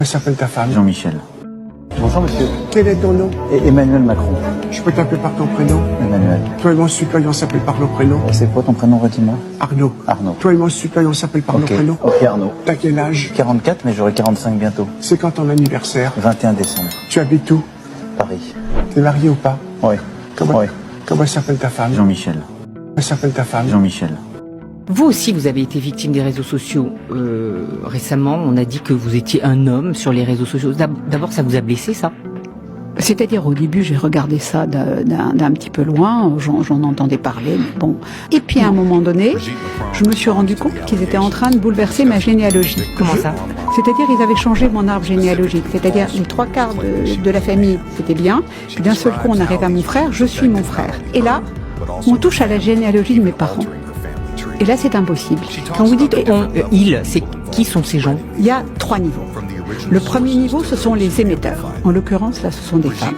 Comment s'appelle ta femme? Jean-Michel. Bonjour monsieur. Quel est ton nom? Emmanuel Macron. Je peux t'appeler par ton prénom? Emmanuel. Toi et mon succueil, on s'appelle par nos prénoms? C'est quoi ton prénom, redis-moi? Arnaud. Arnaud. Toi et mon succueil, on s'appelle par nos prénoms? Ok Arnaud. T'as quel âge? 44, mais j'aurai 45 bientôt. C'est quand ton anniversaire? 21 décembre. Tu habites où? Paris. T'es marié ou pas? Oui. Comment s'appelle ta femme? Jean-Michel. Comment s'appelle ta femme? Jean-Michel. Vous aussi, vous avez été victime des réseaux sociaux. Récemment, on a dit que vous étiez un homme sur les réseaux sociaux. D'abord, ça vous a blessé, ça? C'est-à-dire, au début, j'ai regardé ça d'un petit peu loin, j'en entendais parler, mais bon. Et puis, à un moment donné, je me suis rendu compte qu'ils étaient en train de bouleverser ma généalogie. Comment ça? C'est-à-dire, ils avaient changé mon arbre généalogique. C'est-à-dire, les 3/4 de la famille, c'était bien. Puis d'un seul coup, on arrive à mon frère, je suis mon frère. Et là, on touche à la généalogie de mes parents. Et là, c'est impossible. Quand vous dites qui sont ces gens? Il y a 3 niveaux. Le premier niveau, ce sont les émetteurs. En l'occurrence, là, ce sont des femmes.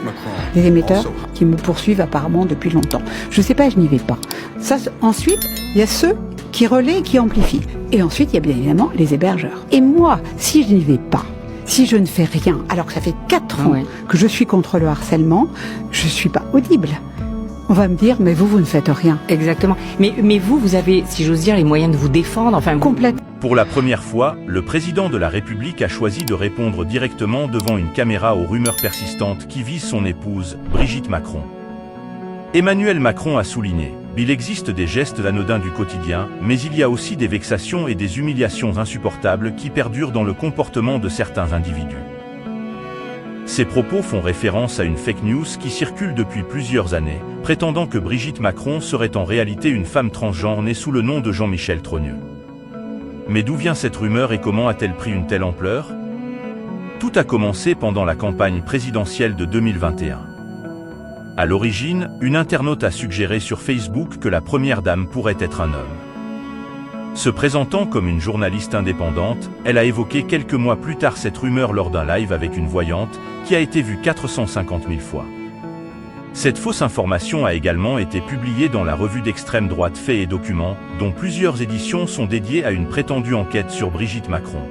Les émetteurs qui me poursuivent apparemment depuis longtemps. Je sais pas, je n'y vais pas. Ça, ensuite, il y a ceux qui relaient et qui amplifient. Et ensuite, il y a bien évidemment les hébergeurs. Et moi, si je n'y vais pas, si je ne fais rien, alors que ça fait 4 ans que je suis contre le harcèlement, je suis pas audible. On va me dire, mais vous ne faites rien. Exactement. Mais vous avez, si j'ose dire, les moyens de vous défendre, enfin... Complètement. Pour la première fois, le président de la République a choisi de répondre directement devant une caméra aux rumeurs persistantes qui visent son épouse, Brigitte Macron. Emmanuel Macron a souligné: il existe des gestes anodins du quotidien, mais il y a aussi des vexations et des humiliations insupportables qui perdurent dans le comportement de certains individus. Ces propos font référence à une fake news qui circule depuis plusieurs années, prétendant que Brigitte Macron serait en réalité une femme transgenre née sous le nom de Jean-Michel Trogneux. Mais d'où vient cette rumeur et comment a-t-elle pris une telle ampleur? Tout a commencé pendant la campagne présidentielle de 2021. À l'origine, une internaute a suggéré sur Facebook que la première dame pourrait être un homme. Se présentant comme une journaliste indépendante, elle a évoqué quelques mois plus tard cette rumeur lors d'un live avec une voyante, qui a été vue 450 000 fois. Cette fausse information a également été publiée dans la revue d'extrême droite Faits et Documents, dont plusieurs éditions sont dédiées à une prétendue enquête sur Brigitte Macron.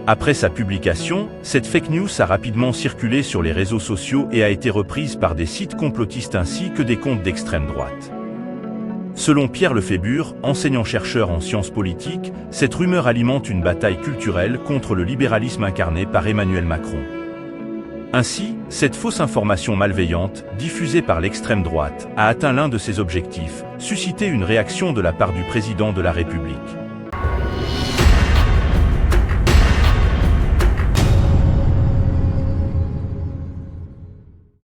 Après sa publication, cette fake news a rapidement circulé sur les réseaux sociaux et a été reprise par des sites complotistes ainsi que des comptes d'extrême droite. Selon Pierre Lefébure, enseignant-chercheur en sciences politiques, cette rumeur alimente une bataille culturelle contre le libéralisme incarné par Emmanuel Macron. Ainsi, cette fausse information malveillante, diffusée par l'extrême droite, a atteint l'un de ses objectifs, susciter une réaction de la part du président de la République.